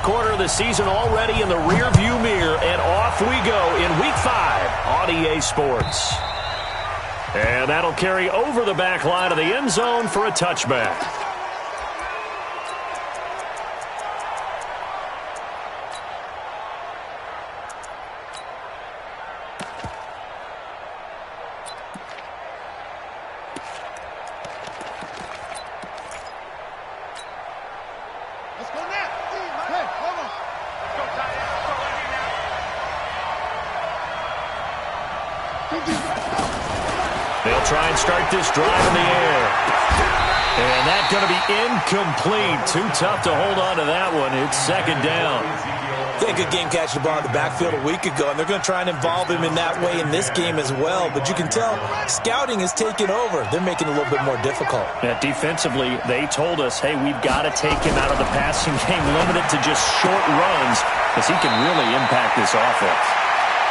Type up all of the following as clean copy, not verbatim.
quarter of the season already in the rearview mirror, and off we go in Week 5 on EA Sports. And that'll carry over the back line of the end zone for a touchback. They'll try and start this drive in the air. And that's going to be incomplete. Too tough to hold on to that one. It's second down. Yeah, good game catching the ball in the backfield a week ago, and they're going to try and involve him in that way in this game as well. But you can tell scouting is taking over. They're making it a little bit more difficult. Yeah, defensively, they told us, hey, we've got to take him out of the passing game, limit it to just short runs, because he can really impact this offense.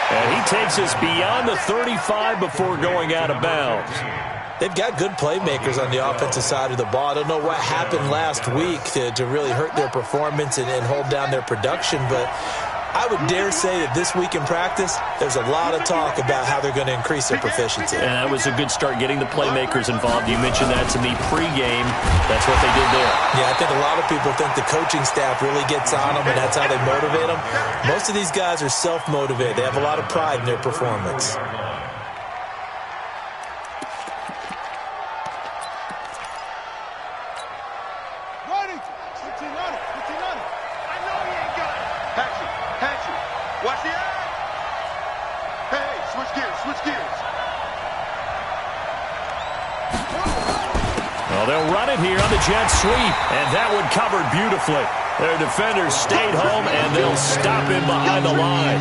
And he takes us beyond the 35 before going out of bounds. They've got good playmakers on the offensive side of the ball. I don't know what happened last week to really hurt their performance and hold down their production, but I would dare say that this week in practice, there's a lot of talk about how they're going to increase their proficiency. And that was a good start, getting the playmakers involved. You mentioned that to me pregame. That's what they did there. Yeah, I think a lot of people think the coaching staff really gets on them, and that's how they motivate them. Most of these guys are self-motivated. They have a lot of pride in their performance. Well, they'll run it here on the jet sweep, and that one covered beautifully. Their defenders stayed home, and they'll stop him behind the line.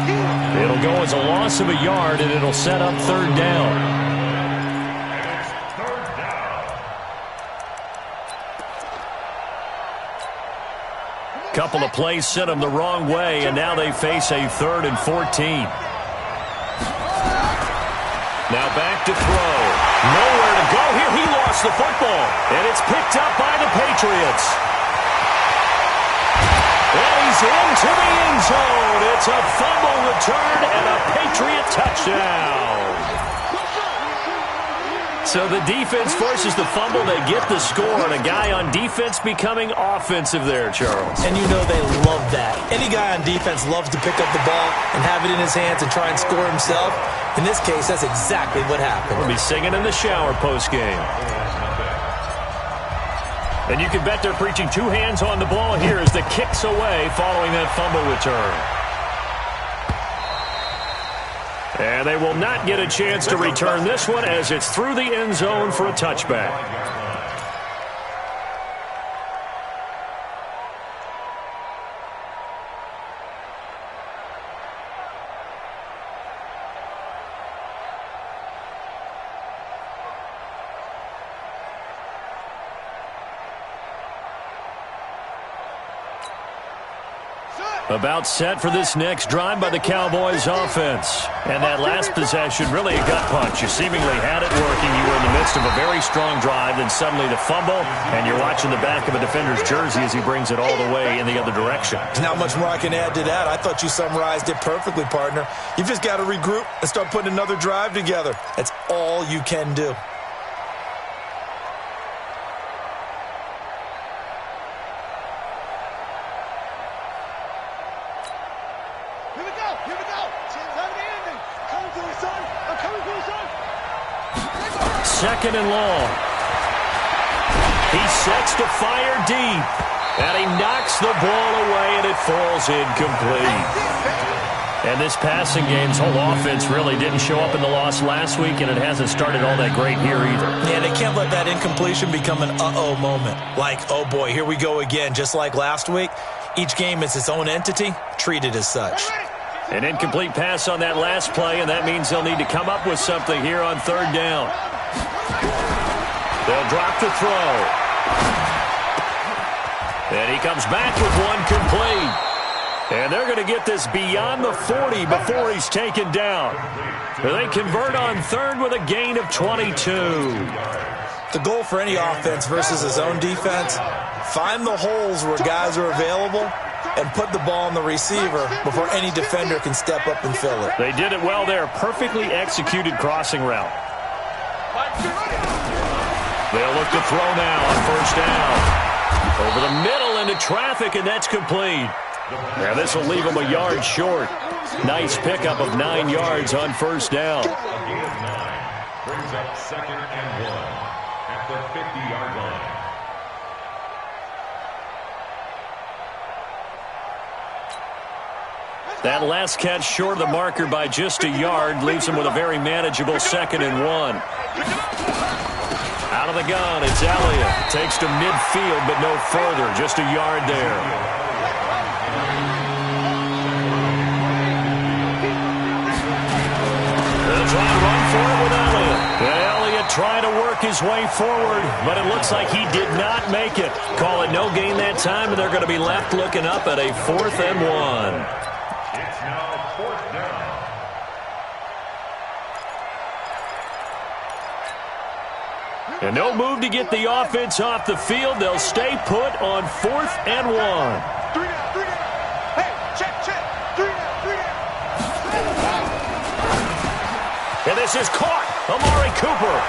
It'll go as a loss of a yard, and it'll set up third down. Couple of plays sent them the wrong way, and now they face a 3rd and 14. Now back to throw. Nowhere to go here. He lost the football, and it's picked up by the Patriots. And he's into the end zone. It's a fumble return and a Patriot touchdown. So the defense forces the fumble. They get the score, and a guy on defense becoming offensive there, Charles. And you know they love that. Any guy on defense loves to pick up the ball and have it in his hands and try and score himself. In this case, that's exactly what happened. We'll be singing in the shower post-game. And you can bet they're preaching 2 hands on the ball here as the kick's away following that fumble return. And they will not get a chance to return this one as it's through the end zone for a touchback. About set for this next drive by the Cowboys offense. And that last possession, really a gut punch. You seemingly had it working. You were in the midst of a very strong drive, then suddenly the fumble, and you're watching the back of a defender's jersey as he brings it all the way in the other direction. There's not much more I can add to that. I thought you summarized it perfectly, partner. You've just got to regroup and start putting another drive together. That's all you can do. Second and long. He sets to fire deep. And he knocks the ball away, and it falls incomplete. And this passing game's whole offense really didn't show up in the loss last week, and it hasn't started all that great here either. Yeah, they can't let that incompletion become an uh-oh moment. Like, oh boy, here we go again. Just like last week, each game is its own entity, treated as such. An incomplete pass on that last play, and that means they'll need to come up with something here on third down. They'll drop the throw. And he comes back with one complete. And they're going to get this beyond the 40 before he's taken down. They convert on third with a gain of 22. The goal for any offense versus his own defense, find the holes where guys are available and put the ball on the receiver before any defender can step up and fill it. They did it well there. Perfectly executed crossing route. They'll look to throw now on first down. Over the middle into traffic, and that's complete. Now this will leave them a yard short. Nice pickup of 9 yards on first down. Brings up 2nd and 1 at the 50-yard line. That last catch short of the marker by just a yard leaves him with a very manageable 2nd and 1. Out of the gun, it's Elliott. Takes to midfield, but no further. Just a yard there. They'll try to run for it with Elliott. Elliott trying to work his way forward, but it looks like he did not make it. Call it no gain that time, and they're going to be left looking up at a 4th and 1. It's now 4th down. And no move to get the offense off the field. They'll stay put on 4th and 1. 3 down. Hey, check. 3 down. And this is caught. Amari Cooper.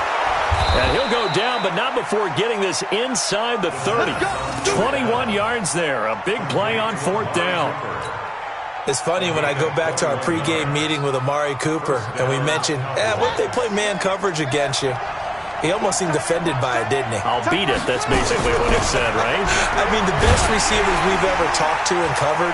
And he'll go down, but not before getting this inside the 30. 21 yards there. A big play on 4th down. It's funny when I go back to our pregame meeting with Amari Cooper, and we mentioned, what if they play man coverage against you? He almost seemed offended by it, didn't he? I'll beat it. That's basically what he said, right? I mean, the best receivers we've ever talked to and covered,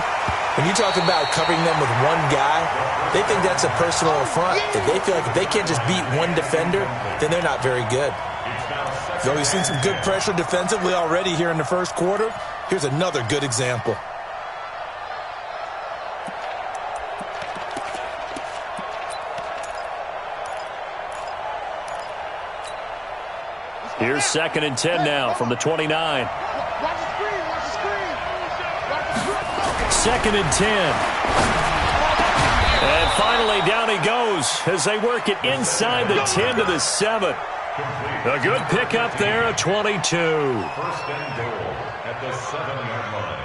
when you talk about covering them with one guy, they think that's a personal affront. If they feel like if they can't just beat one defender, then they're not very good. So we've seen some good pressure defensively already here in the first quarter. Here's another good example. Here's 2nd and 10 now from the 29. 2nd and 10. And finally down he goes as they work it inside the 10 to the 7. A good pickup there, a 22. 1st and goal at the 7-yard line.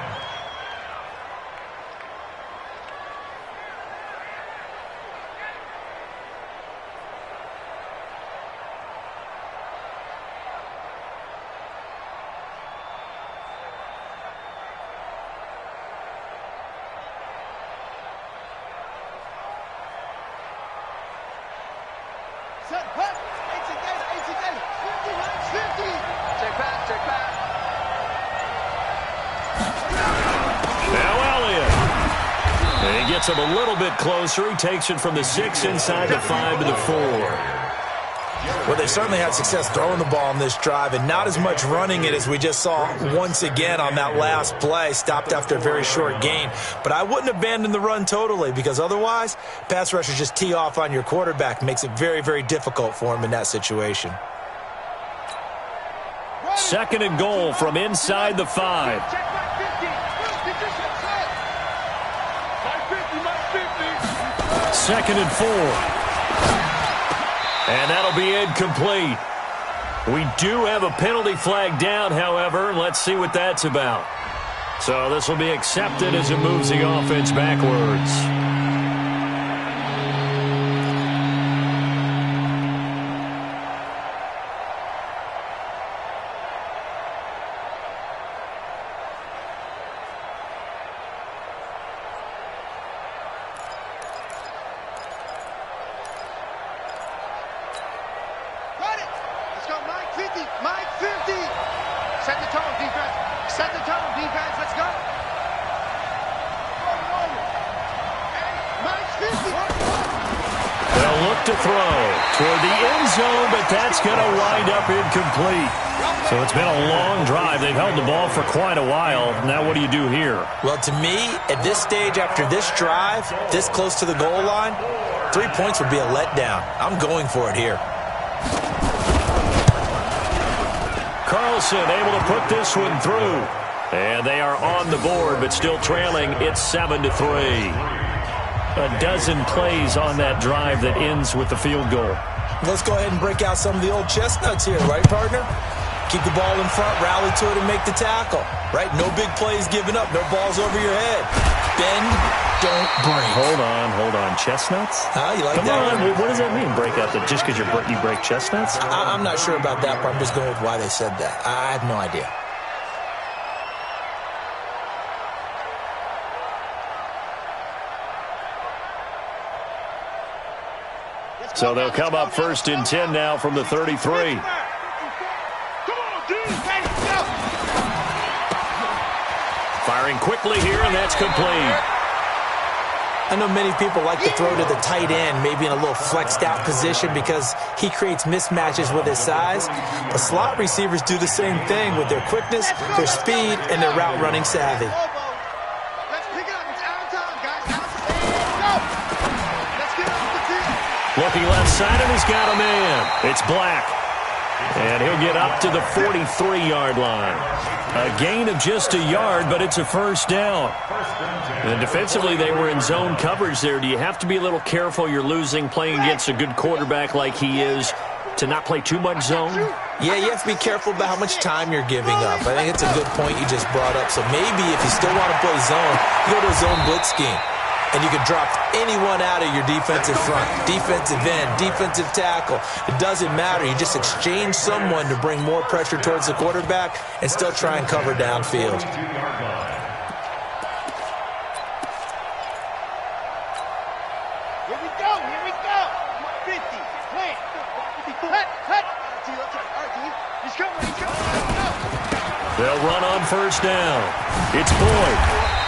Gets him a little bit closer. He takes it from the 6 inside the 5 to the 4. Well, they certainly had success throwing the ball on this drive and not as much running it as we just saw once again on that last play. Stopped after a very short gain. But I wouldn't abandon the run totally because otherwise, pass rushers just tee off on your quarterback. Makes it very, very difficult for him in that situation. 2nd and goal from inside the 5. 2nd and 4. And that'll be incomplete. We do have a penalty flag down, however. Let's see what that's about. So this will be accepted as it moves the offense backwards. To throw toward the end zone, but that's going to wind up incomplete. So it's been a long drive. They've held the ball for quite a while. Now what do you do here? Well, to me, at this stage, after this drive, this close to the goal line, 3 points would be a letdown. I'm going for it here. Carlson able to put this one through. And they are on the board, but still trailing. It's 7-3. A dozen plays on that drive that ends with the field goal. Let's go ahead and break out some of the old chestnuts here, right, partner? Keep the ball in front, rally to it, and make the tackle. Right? No big plays given up. No balls over your head. Bend, don't break. Hold on. Chestnuts? You like Come that on. one? What does that mean, break out? Just because you break chestnuts? I'm not sure about that part. I'm just going with why they said that. I have no idea. So they'll come up 1st and 10 now from the 33. Firing quickly here, and that's complete. I know many people like to throw to the tight end, maybe in a little flexed out position because he creates mismatches with his size. But slot receivers do the same thing with their quickness, their speed, and their route running savvy. Looking left side, and he's got a man. It's Black. And he'll get up to the 43-yard line. A gain of just a yard, but it's a 1st down. And defensively, they were in zone coverage there. Do you have to be a little careful you're losing playing against a good quarterback like he is to not play too much zone? Yeah, you have to be careful about how much time you're giving up. I think it's a good point you just brought up. So maybe if you still want to play zone, you go to a zone blitz scheme. And you can drop anyone out of your defensive front, defensive end, defensive tackle. It doesn't matter. You just exchange someone to bring more pressure towards the quarterback and still try and cover downfield. Here we go. 50, plant. Hut. He's coming. They'll run on 1st down. It's Boyd.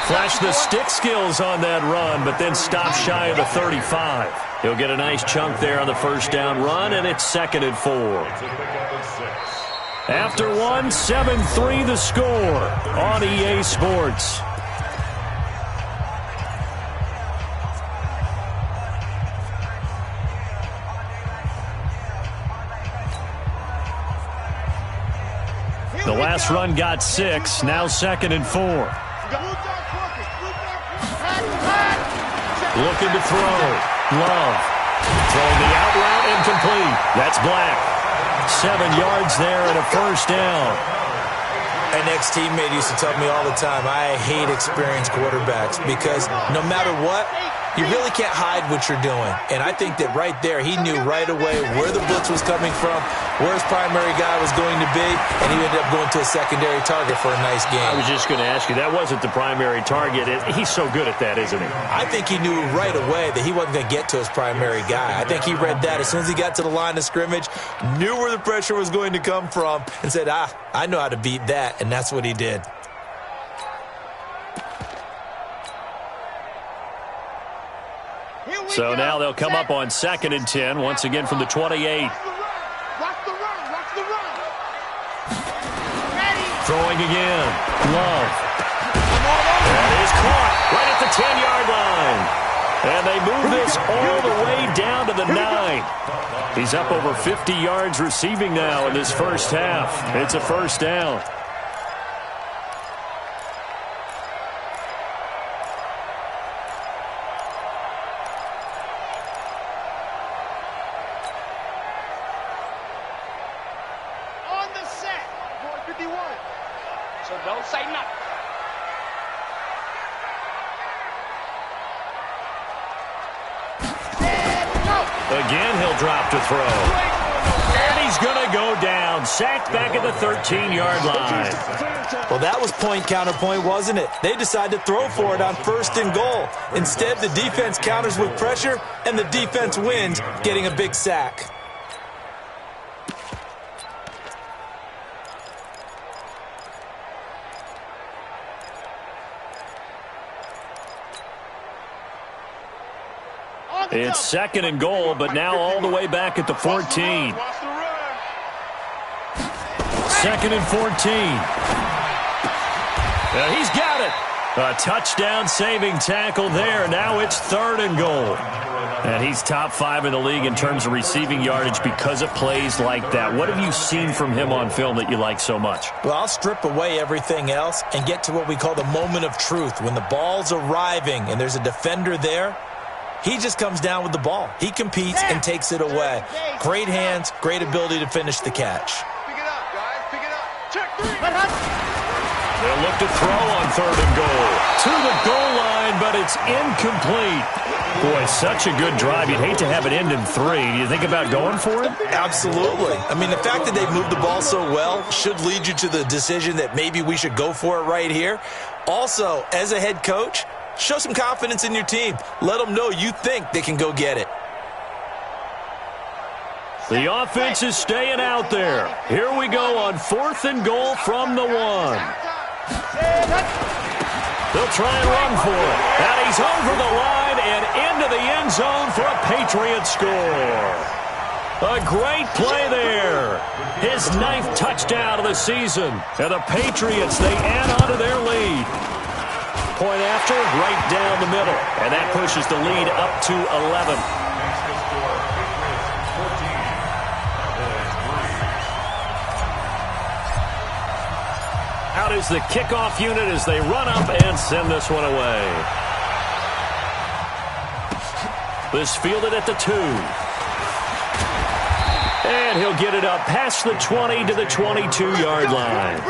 Flash the stick skills on that run, but then stop shy of the 35. He'll get a nice chunk there on the 1st down run, and it's 2nd and 4. After 7-3 the score on EA Sports. The last run got 6, now 2nd and 4. Looking to throw. Love. Throwing the out route incomplete. That's Black. 7 yards there and a 1st down. An ex-teammate used to tell me all the time, I hate experienced quarterbacks because no matter what, you really can't hide what you're doing. And I think that right there, he knew right away where the blitz was coming from, where his primary guy was going to be, and he ended up going to a secondary target for a nice game. I was just going to ask you, that wasn't the primary target. He's so good at that, isn't he? I think he knew right away that he wasn't going to get to his primary guy. I think he read that as soon as he got to the line of scrimmage, knew where the pressure was going to come from, and said, I know how to beat that, and that's what he did. So now they'll come up on 2nd and 10, once again from the 28. Rock the run. Throwing again. Love. That is caught right at the 10-yard line. And they move this all the way down to the 9. He's up over 50 yards receiving now in this 1st half. It's a 1st down. So don't say nothing. Again, he'll drop to throw. And he's going to go down. Sacked back at the 13-yard line. Well, that was point counterpoint, wasn't it? They decided to throw for it on 1st and goal. Instead, the defense counters with pressure, and the defense wins, getting a big sack. It's 2nd and goal, but now all the way back at the 14. 2nd and 14. He's got it. A touchdown-saving tackle there. Now it's 3rd and goal. And he's top 5 in the league in terms of receiving yardage because of plays like that. What have you seen from him on film that you like so much? Well, I'll strip away everything else and get to what we call the moment of truth. When the ball's arriving and there's a defender there, he just comes down with the ball. He competes and takes it away. Great hands, great ability to finish the catch. Pick it up, guys. Pick it up. They'll look to throw on 3rd and goal. To the goal line, but it's incomplete. Boy, such a good drive. You'd hate to have it end in 3. Do you think about going for it? Absolutely. I mean, the fact that they moved the ball so well should lead you to the decision that maybe we should go for it right here. Also, as a head coach, show some confidence in your team. Let them know you think they can go get it. The offense is staying out there. Here we go on 4th and goal from the 1. They'll try and run for it. And he's over the line and into the end zone for a Patriot score. A great play there. His 9th touchdown of the season. And the Patriots, they add on to their lead. Point after, right down the middle. And that pushes the lead up to 11. Out is the kickoff unit as they run up and send this one away. This fielded at the 2. And he'll get it up past the 20 to the 22-yard line.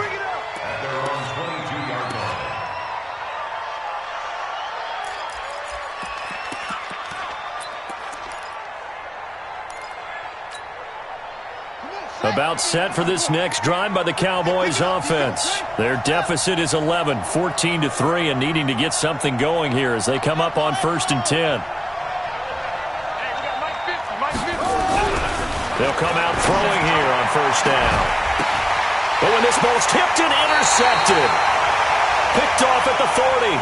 About set for this next drive by the Cowboys offense. Their deficit is 11, 14-3, and needing to get something going here as they come up on 1st and 10. They'll come out throwing here on 1st down. But when this ball's tipped and intercepted. Picked off at the 40.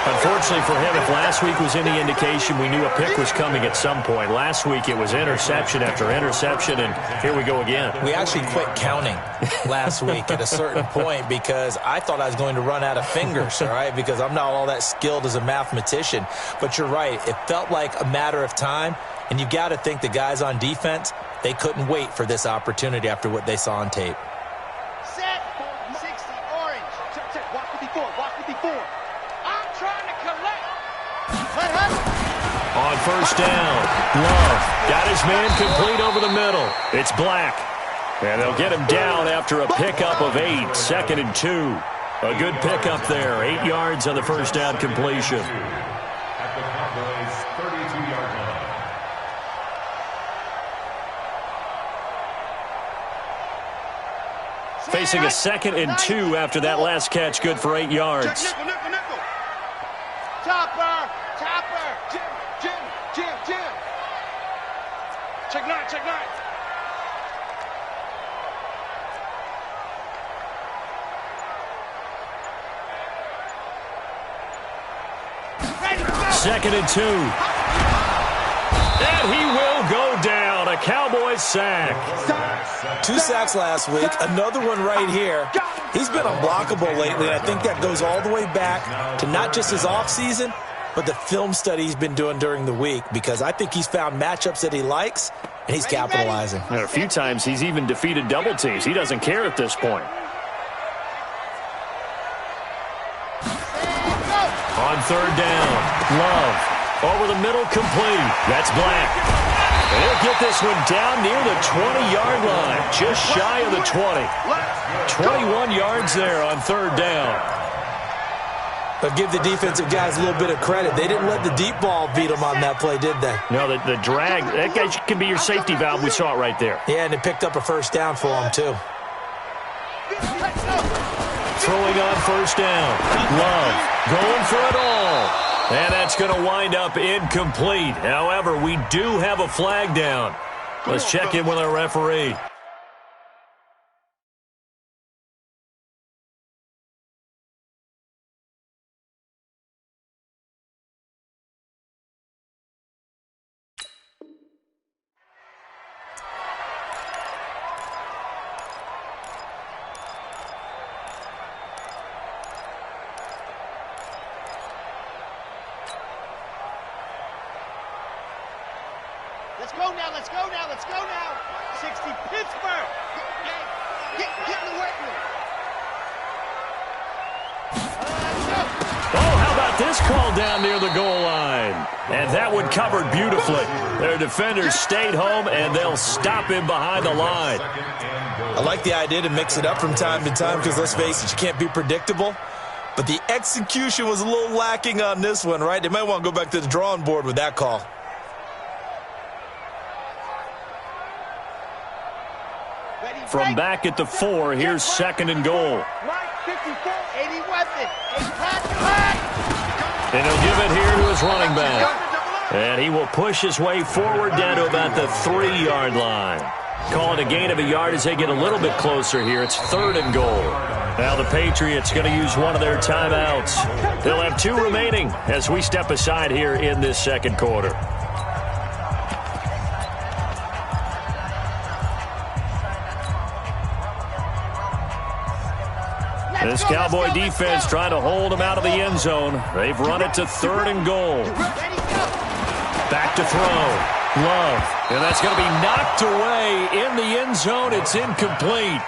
Unfortunately for him, if last week was any indication, we knew a pick was coming at some point. Last week it was interception after interception, and here we go again. We actually quit counting last week at a certain point because I thought I was going to run out of fingers, all right, because I'm not all that skilled as a mathematician. But you're right. It felt like a matter of time, and you've got to think the guys on defense, they couldn't wait for this opportunity after what they saw on tape. Set, 60, orange. Check, watch the before, I'm trying to collect. On 1st down, Love got his man complete over the middle. It's Black. And they'll get him down after a pickup of 8, 2nd and 2. A good pickup there, 8 yards on the 1st down completion. At the Cowboys' 32-yard line. Facing a 2nd and 2 after that last catch, good for 8 yards. Nickel. Topper. Jim. Check 9. Second and 2. And he will go down. A Cowboys sack. 2 sacks last week, another one right here. He's been unblockable lately, and I think that goes all the way back to not just his offseason, but the film study he's been doing during the week, because I think he's found matchups that he likes, and he's capitalizing. And a few times he's even defeated double teams. He doesn't care at this point. On 3rd down, Love. Over the middle, complete. That's Black. And he'll get this one down near the 20-yard line, just shy of the 20. 21 yards there on 3rd down. But give the defensive guys a little bit of credit. They didn't let the deep ball beat them on that play, did they? No, the drag, that guy can be your safety valve. We saw it right there. Yeah, and they picked up a 1st down for him, too. Throwing on 1st down. Love going for it all. And that's going to wind up incomplete. However, we do have a flag down. Let's check in with our referee. Let's go now. 60, Pittsburgh. Get in the weight room. Oh, how about got this call down near the goal line. And that one covered beautifully. Their defenders stayed home, and they'll stop him behind the line. I like the idea to mix it up from time to time because, let's face it, you can't be predictable. But the execution was a little lacking on this one, right? They might want to go back to the drawing board with that call. From back at the 4, here's 2nd and goal. And he'll give it here to his running back. And he will push his way forward down to about the 3-yard line. Call it a gain of a yard as they get a little bit closer here. It's 3rd and goal. Now the Patriots going to use one of their timeouts. They'll have 2 remaining as we step aside here in this second quarter. This Cowboy defense trying to hold him out of the end zone. They've run it to 3rd and goal. Back to throw. Love. And that's going to be knocked away in the end zone. It's incomplete.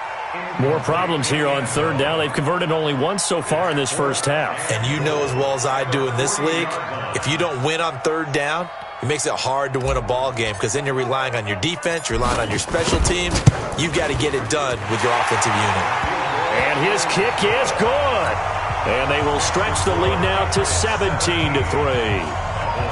More problems here on 3rd down. They've converted only once so far in this first half. And you know as well as I do in this league, if you don't win on 3rd down, it makes it hard to win a ball game because then you're relying on your defense, you're relying on your special teams. You've got to get it done with your offensive unit. And his kick is good. And they will stretch the lead now to 17-3.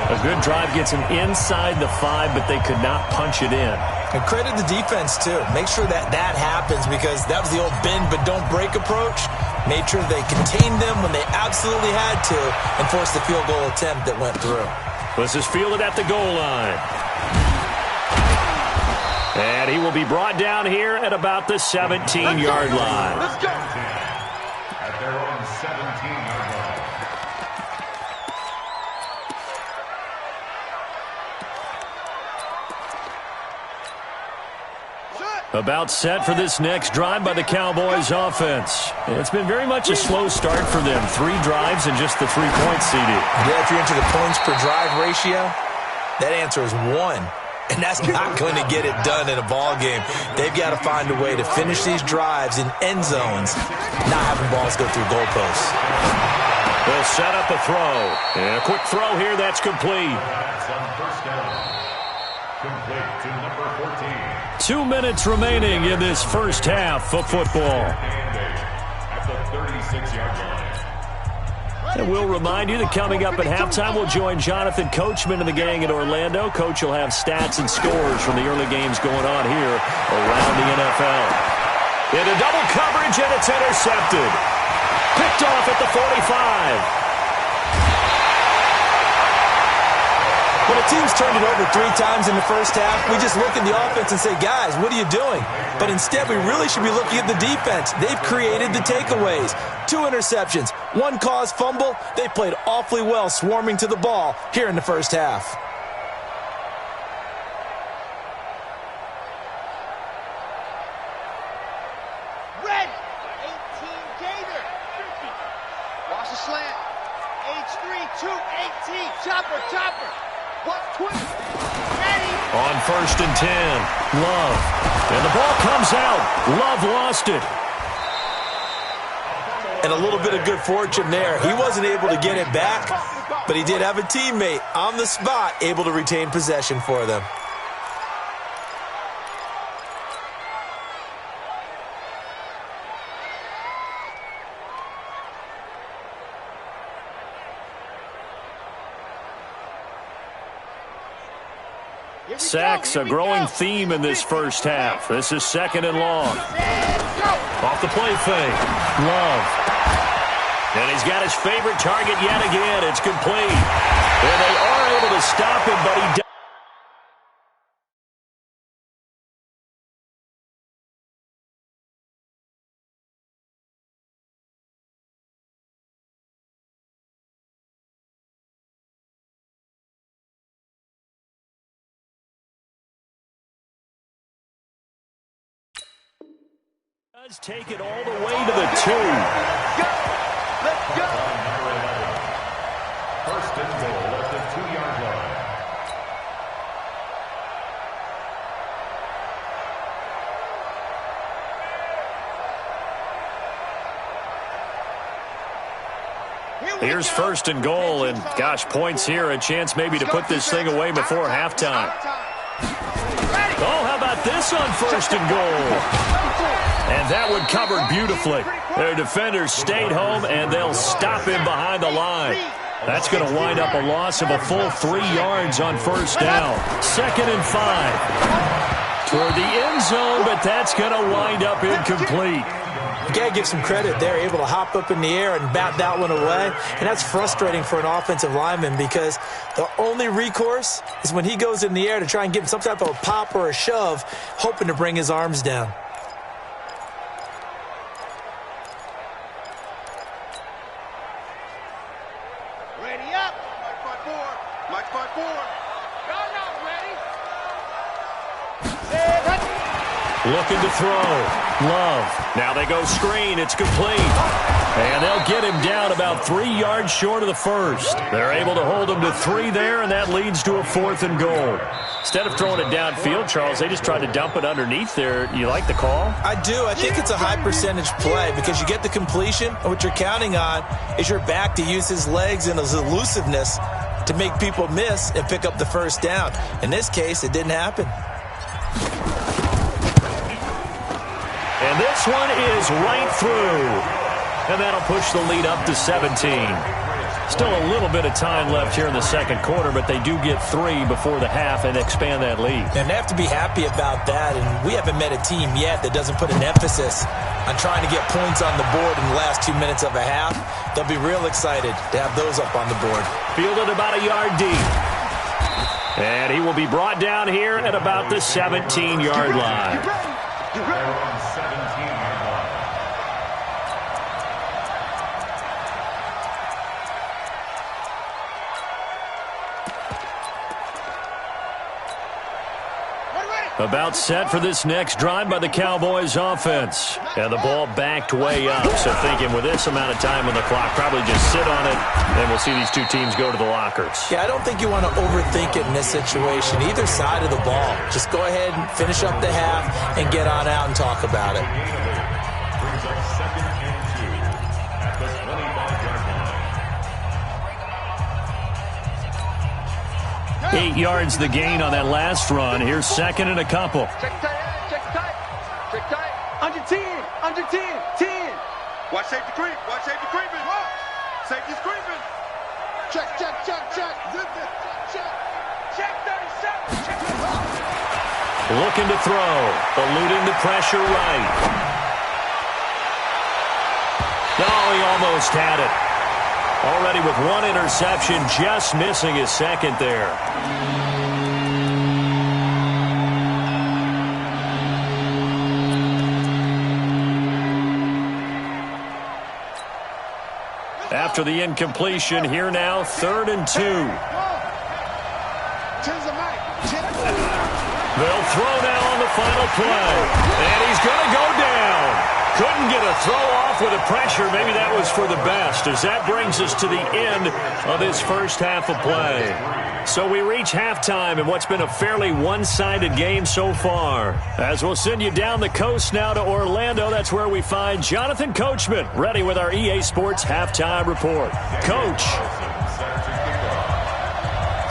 A good drive gets him inside the 5, but they could not punch it in. And credit the defense, too. Make sure that happens because that was the old bend but don't break approach. Made sure they contained them when they absolutely had to and forced the field goal attempt that went through. This is fielded at the goal line. And he will be brought down here at about the 17-yard line. Let's go. At their own 17-yard line. About set for this next drive by the Cowboys offense. It's been very much a slow start for them. 3 drives and just the 3 points, CD. Yeah, if you're into the points per drive ratio, that answer is 1. And that's not going to get it done in a ball game. They've got to find a way to finish these drives in end zones, not having balls go through goalposts. They'll set up a throw. And a quick throw here that's complete. That's on first down. Complete to number 14. 2 minutes remaining in this first half of football. At the 36-yard line. And we'll remind you that coming up at halftime, we'll join Jonathan Coachman and the gang in Orlando. Coach will have stats and scores from the early games going on here around the NFL. Into double coverage, and it's intercepted. Picked off at the 45. When a team's turned it over 3 times in the first half, we just look at the offense and say, guys, what are you doing? But instead, we really should be looking at the defense. They've created the takeaways. 2 interceptions, 1 caused fumble. They played awfully well swarming to the ball here in the first half. Red, 18 Gator. Watch the slant. H3, 218. Chopper. 120. Ready. On 1st and 10, Love. And the ball comes out. Love lost it. And a little bit of good fortune there. He wasn't able to get it back, but he did have a teammate on the spot able to retain possession for them. Sacks, a growing theme in this first half. This is 2nd and long. Off the play fake. Love. And he's got his favorite target yet again. It's complete. And they are able to stop him, but he does take it all the way to the 2. Let's go. First and goal at the 2-yard line. Here's first and goal, and gosh, points here, a chance maybe to put this thing away before halftime. Oh, how about this on first and goal? And that one covered beautifully. Their defenders stayed home, and they'll stop him behind the line. That's going to wind up a loss of a full 3 yards on first down. 2nd and 5. Toward the end zone, but that's going to wind up incomplete. You got to give some credit. They're able to hop up in the air and bat that one away. And that's frustrating for an offensive lineman because the only recourse is when he goes in the air to try and give him some type of a pop or a shove, hoping to bring his arms down. Ready up. March by 4. March by 4. Y'all not ready. Looking to throw. Love. Now they go screen. It's complete. And they'll get him down about 3 yards short of the first. They're able to hold him to 3 there, and that leads to a 4th and goal. Instead of throwing it downfield, Charles, they just tried to dump it underneath there. You like the call? I do. I think it's a high percentage play because you get the completion, and what you're counting on is your back to use his legs and his elusiveness to make people miss and pick up the first down. In this case, it didn't happen. And this one is right through. And that'll push the lead up to 17. Still a little bit of time left here in the second quarter, but they do get 3 before the half and expand that lead. And they have to be happy about that, and we haven't met a team yet that doesn't put an emphasis on trying to get points on the board in the last 2 minutes of a half. They'll be real excited to have those up on the board. Fielded about a yard deep. And he will be brought down here at about the 17-yard line. About set for this next drive by the Cowboys offense. And the ball backed way up. So thinking with this amount of time on the clock, probably just sit on it, and we'll see these two teams go to the lockers. Yeah, I don't think you want to overthink it in this situation. Either side of the ball. Just go ahead and finish up the half and get on out and talk about it. 8 yards the gain on that last run. Here's 2nd and a couple. Check tight, check tight, check tight. Under 10, under 10, 10. Watch safety creep, watch safety creeping. Safety's creeping. Check, check, check, check. Zip it, check, check 37, check it up. Looking to throw, eluding the pressure right. Oh, he almost had it. Already with 1 interception, just missing his second there. After the incompletion, here now, 3rd and 2. They'll throw now on the final play. And he's going to go down. Couldn't get a throw off with the pressure. Maybe that was for the best, as that brings us to the end of this first half of play. So we reach halftime in what's been a fairly one-sided game so far. As we'll send you down the coast now to Orlando, that's where we find Jonathan Coachman, ready with our EA Sports Halftime Report. Coach.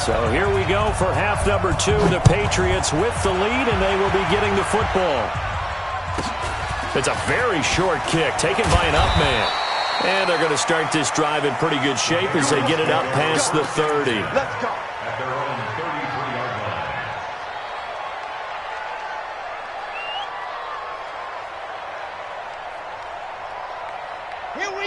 So here we go for half number 2. The Patriots with the lead, and they will be getting the football. It's a very short kick taken by an up man. And they're going to start this drive in pretty good shape as they get it up past the 30. Let's go.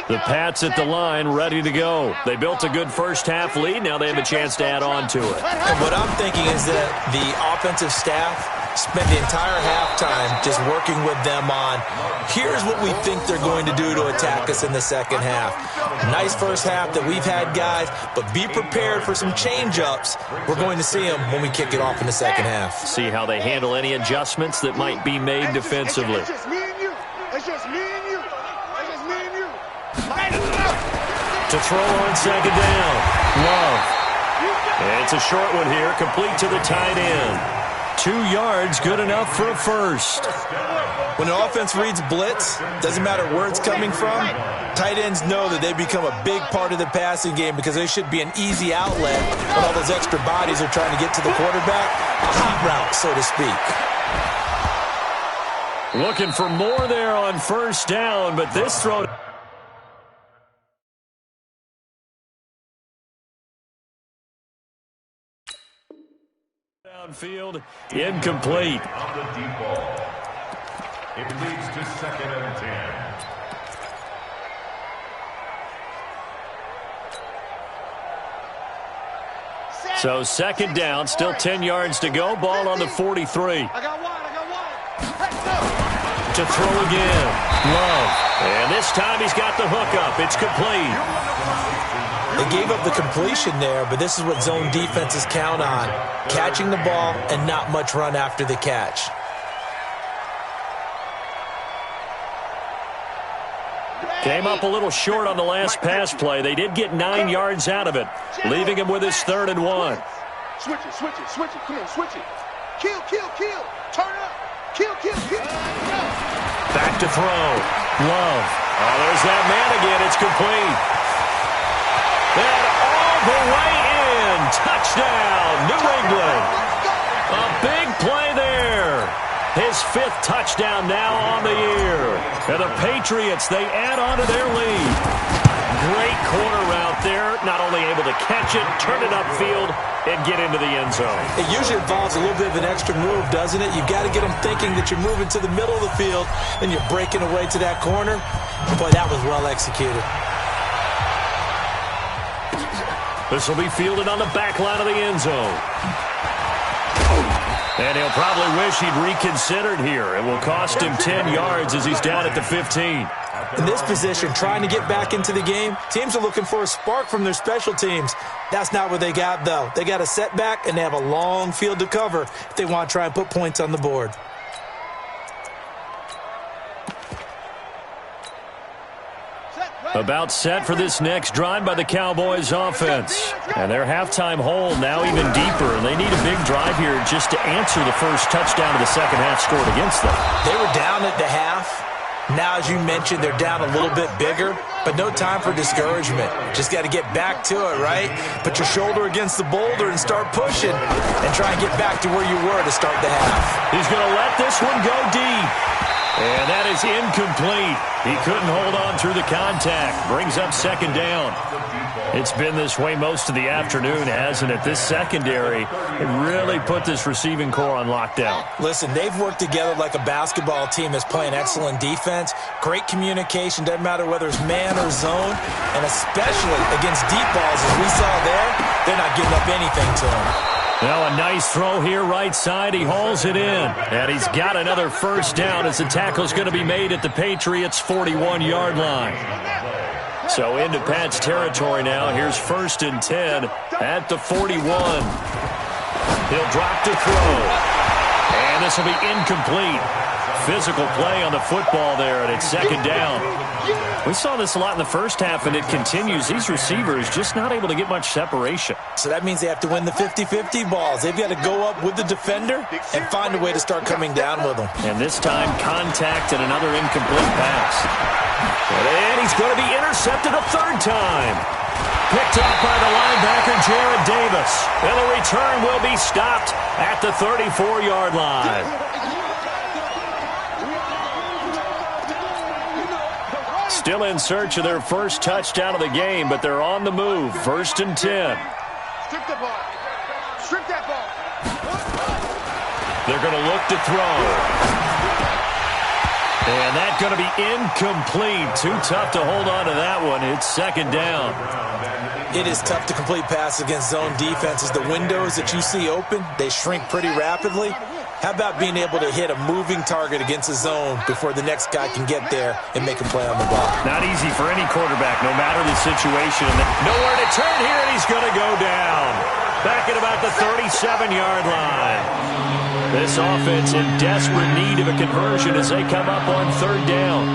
The Pats at the line, ready to go. They built a good first-half lead. Now they have a chance to add on to it. And what I'm thinking is that the offensive staff spent the entire halftime just working with them on, here's what we think they're going to do to attack us in the second half. Nice first half that we've had, guys, but be prepared for some change-ups. We're going to see them when we kick it off in the second half. See how they handle any adjustments that might be made defensively. It's just me and you. It's just me and you. It's just me and you. To throw on second down. Love. It's a short one here, complete to the tight end. 2 yards, good enough for a first. When an offense reads blitz, doesn't matter where it's coming from, tight ends know that they become a big part of the passing game because they should be an easy outlet when all those extra bodies are trying to get to the quarterback. A hot route, so to speak. Looking for more there on first down, but this throw... downfield, incomplete. On the deep ball. It leads to 2nd and 10. So 2nd down, still 10 yards to go. Ball on the 43. I got one. Let's go. To throw again. Love. And this time he's got the hook up. It's complete. They gave up the completion there, but this is what zone defenses count on. Catching the ball and not much run after the catch. Came up a little short on the last pass play. They did get 9 yards out of it, leaving him with his 3rd and 1. Switch it. Come on, switch it. Kill. Turn up. Kill. Back to throw. Love. Oh, there's that man again. It's complete. And all the way in. Touchdown, New England. A big play there. His 5th touchdown now on the year. And the Patriots, they add on to their lead. Great corner route there. Not only able to catch it, turn it upfield, and get into the end zone. It usually involves a little bit of an extra move, doesn't it? You've got to get them thinking that you're moving to the middle of the field and you're breaking away to that corner. Boy, that was well executed. This will be fielded on the back line of the end zone. And he'll probably wish he'd reconsidered here. It will cost him 10 yards as he's down at the 15. In this position, trying to get back into the game, teams are looking for a spark from their special teams. That's not what they got, though. They got a setback, and they have a long field to cover if they want to try and put points on the board. About set for this next drive by the Cowboys offense. And their halftime hole now even deeper. And they need a big drive here just to answer the first touchdown of the second half scored against them. They were down at the half. Now, as you mentioned, they're down a little bit bigger, but no time for discouragement. Just got to get back to it, right? Put your shoulder against the boulder and start pushing and try and get back to where you were to start the half. He's going to let this one go deep. And that is incomplete. He couldn't hold on through the contact. Brings up 2nd down. It's been this way most of the afternoon, hasn't it? This secondary really put this receiving core on lockdown. Listen, they've worked together like a basketball team that's playing excellent defense. Great communication. Doesn't matter whether it's man or zone. And especially against deep balls, as we saw there, they're not giving up anything to them. Now a nice throw here right side. He hauls it in. And he's got another first down as the tackle's going to be made at the Patriots' 41-yard line. So into Pat's territory now. Here's 1st and 10 at the 41. He'll drop to throw. And this will be incomplete. Physical play on the football there, and it's 2nd down. We saw this a lot in the first half, and it continues. These receivers just not able to get much separation. So that means they have to win the 50-50 balls. They've got to go up with the defender and find a way to start coming down with them. And this time, contact and another incomplete pass. And he's going to be intercepted a 3rd time. Picked up by the linebacker, Jared Davis. And the return will be stopped at the 34-yard line. Still in search of their first touchdown of the game, but they're on the move. 1st and 10. Strip the ball. Strip that ball. They're going to look to throw. And that's going to be incomplete. Too tough to hold on to that one. It's 2nd down. It is tough to complete passes against zone defenses. The windows that you see open, they shrink pretty rapidly. How about being able to hit a moving target against a zone before the next guy can get there and make a play on the ball? Not easy for any quarterback, no matter the situation. Nowhere to turn here, and he's going to go down. Back at about the 37-yard line. This offense in desperate need of a conversion as they come up on 3rd down.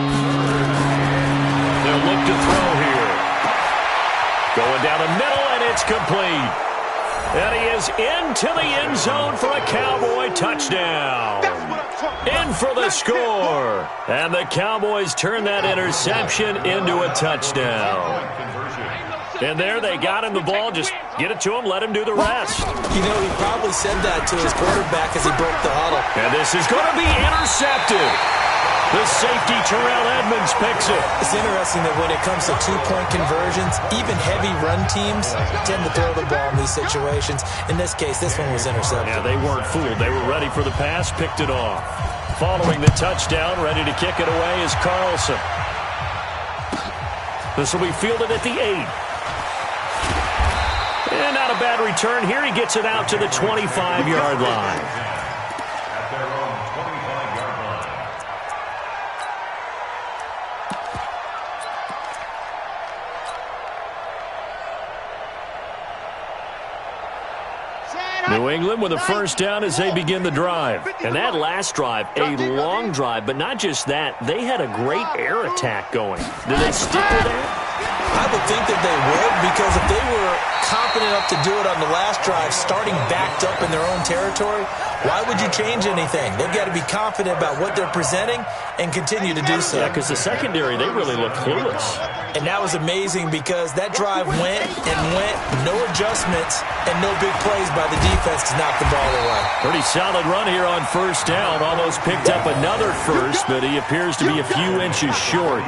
They'll look to throw here. Going down the middle, and it's complete. And he is into the end zone for a Cowboy touchdown. In for the score. And the Cowboys turn that interception into a touchdown. And there they got him the ball. Just get it to him, let him do the rest. You know, he probably said that to his quarterback as he broke the huddle. And this is going to be intercepted. The safety, Terrell Edmonds, picks it. It's interesting that when it comes to two-point conversions, even heavy run teams tend to throw the ball in these situations. In this case, this one was intercepted. Yeah, they weren't fooled. They were ready for the pass, picked it off. Following the touchdown, ready to kick it away is Carlson. This will be fielded at the 8. And not a bad return here. He gets it out to the 25-yard line. New England with a first down as they begin the drive. And that last drive, a long drive, but not just that. They had a great air attack going. Did they stick with that? I would think that they would, because if they were confident enough to do it on the last drive, starting backed up in their own territory, why would you change anything? They've got to be confident about what they're presenting and continue to do so. Yeah, because the secondary, they really looked clueless. And that was amazing because that drive went and went, no adjustments, and no big plays by the defense to knock the ball away. Pretty solid run here on first down. Almost picked up another first, but he appears to be a few inches short.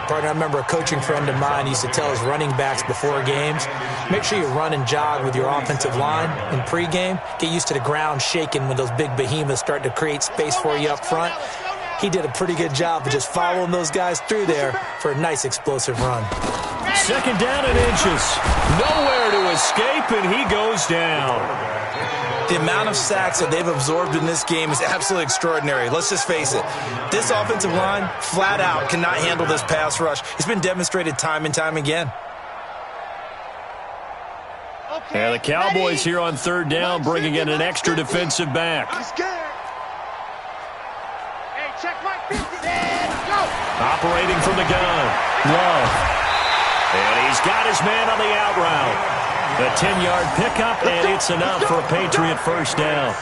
Partner, I remember a coaching friend of mine used to tell his running backs before games, make sure you run and jog with your offensive line in pregame. Get used to the ground shaking when those big behemoths start to create space for you up front. He did a pretty good job of just following those guys through there for a nice explosive run. Second down and inches. Nowhere to escape, and he goes down. The amount of sacks that they've absorbed in this game is absolutely extraordinary. Let's just face it. This offensive line, flat out, cannot handle this pass rush. It's been demonstrated time and time again. And the Cowboys here on third down bringing in an extra defensive back. Operating from the gun. Love. And he's got his man on the out route. A 10-yard pickup, and it's enough for a Patriot first down.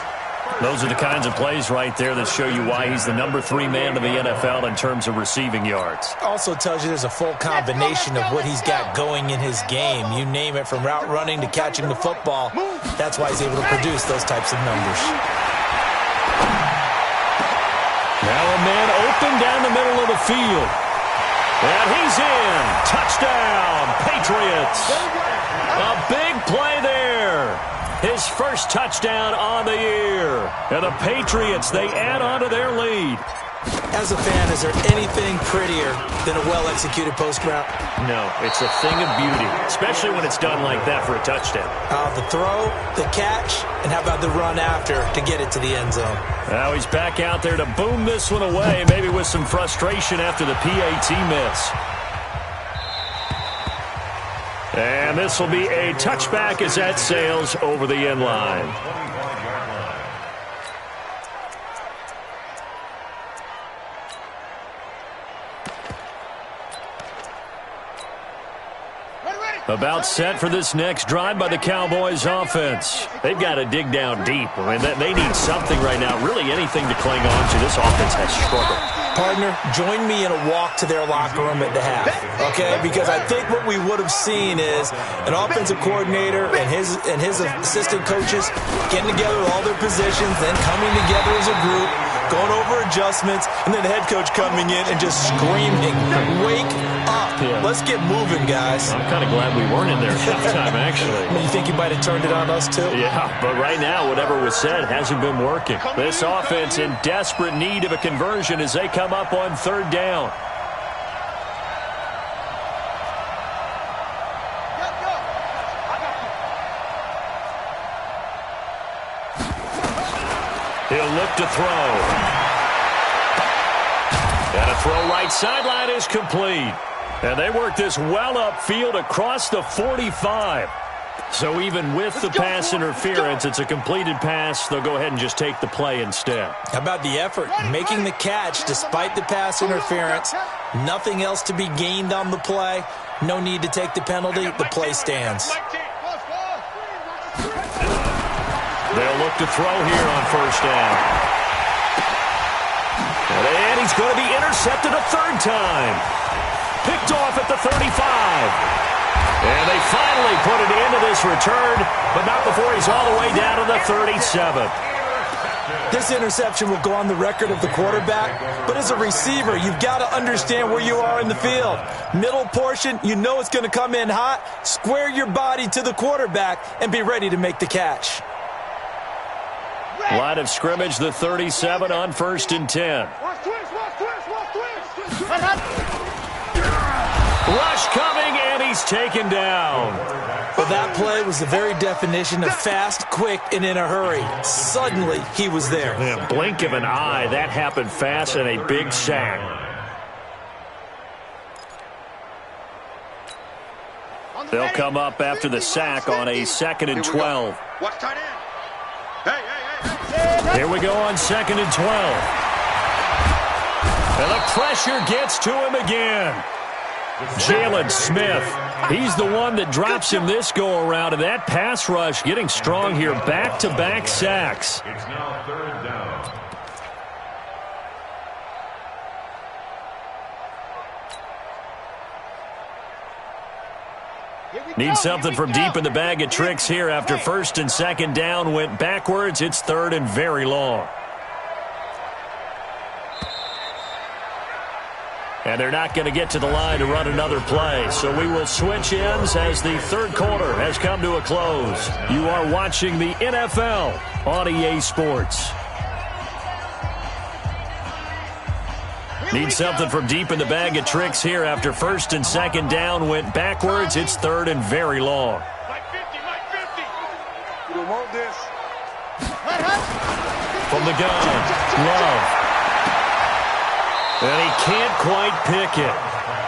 Those are the kinds of plays right there that show you why he's the number 3 man in the NFL in terms of receiving yards. Also tells you there's a full combination of what he's got going in his game. You name it, from route running to catching the football. That's why he's able to produce those types of numbers. Now a man open down the middle of the field. And he's in. Touchdown, Patriots. A big play there. His first touchdown on the year. And the Patriots, they add on to their lead. As a fan, is there anything prettier than a well-executed post route? No, it's a thing of beauty, especially when it's done like that for a touchdown. The throw, the catch, and how about the run after to get it to the end zone? Now he's back out there to boom this one away, maybe with some frustration after the PAT miss. And this will be a touchback as that sails over the end line. About set for this next drive by the Cowboys offense. They've got to dig down deep. I mean, they need something right now, really anything to cling on to. This offense has struggled. Partner, join me in a walk to their locker room at the half, okay? Because I think what we would have seen is an offensive coordinator and his assistant coaches getting together with all their positions, then coming together as a group, going over adjustments, and then the head coach coming in and just screaming, wake up. Yeah. Let's get moving, guys. I'm kind of glad we weren't in there at halftime, actually. You think you might have turned it on us, too? Yeah, but right now, whatever was said hasn't been working. This offense in desperate need of a conversion as they come up on third down. He'll look to throw. And a throw right sideline is complete. And they work this well upfield across the 45. So even with the pass interference, it's a completed pass. They'll go ahead and just take the play instead. How about the effort? Making the catch despite the pass interference. Nothing else to be gained on the play. No need to take the penalty. The play stands. They'll look to throw here on first down. And he's going to be intercepted a third time. Picked off at the 35. And they finally put an end to this return, but not before he's all the way down to the 37. This interception will go on the record of the quarterback, but as a receiver, you've got to understand where you are in the field. Middle portion, you know it's going to come in hot. Square your body to the quarterback and be ready to make the catch. Line of scrimmage, the 37 on 1st and 10. Rush coming, and he's taken down. Well, that play was the very definition of fast, quick, and in a hurry. Suddenly, he was there. Yeah, blink of an eye, that happened fast, and a big sack. They'll come up after the sack on a 2nd and 12. Watch tight end. Hey. Here we go on 2nd and 12. And the pressure gets to him again. Jalen Smith, he's the one that drops him this go-around, and that pass rush getting strong here. Back-to-back sacks. It's now 3rd down. Need something from deep in the bag of tricks here after 1st and 2nd down went backwards. It's 3rd and very long. And they're not going to get to the line to run another play. So we will switch ends as the 3rd quarter has come to a close. You are watching the NFL on EA Sports. Need something from deep in the bag of tricks here after 1st and 2nd down went backwards. It's 3rd and very long. Mike 50. You don't want this. From the gun, Love. And he can't quite pick it.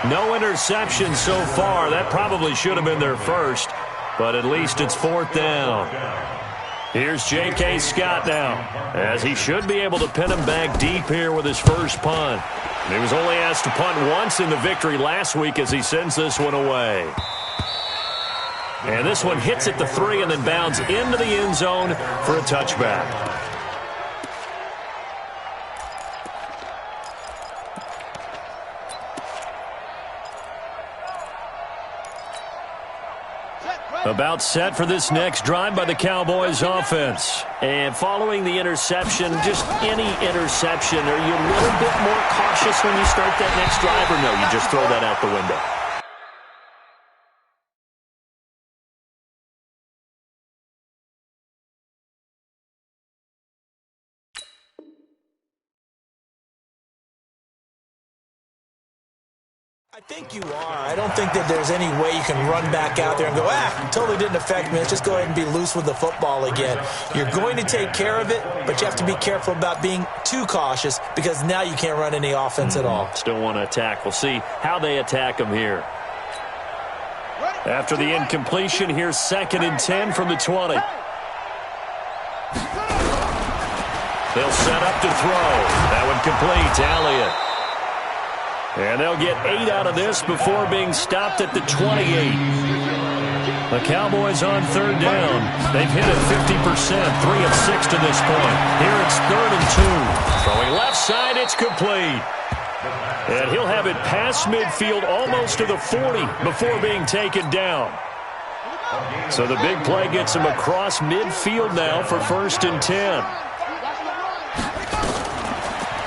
No interception so far. That probably should have been their first, but at least it's 4th down. Here's J.K. Scott now, as he should be able to pin him back deep here with his first punt. He was only asked to punt once in the victory last week as he sends this one away. And this one hits at the 3 and then bounds into the end zone for a touchback. About set for this next drive by the Cowboys offense. And following the interception, just any interception, are you a little bit more cautious when you start that next drive, or no, you just throw that out the window? I think you are. I don't think that there's any way you can run back out there and go, totally didn't affect me. Let's just go ahead and be loose with the football again. You're going to take care of it, but you have to be careful about being too cautious because now you can't run any offense at all. Still want to attack. We'll see how they attack him here. After the incompletion, here's 2nd and 10 from the 20. They'll set up to throw. That one complete to Elliott. And they'll get 8 out of this before being stopped at the 28. The Cowboys on 3rd down. They've hit it 50%, 3 of 6 to this point. Here it's 3rd and 2. Throwing left side, it's complete. And he'll have it past midfield almost to the 40 before being taken down. So the big play gets him across midfield now for 1st and 10.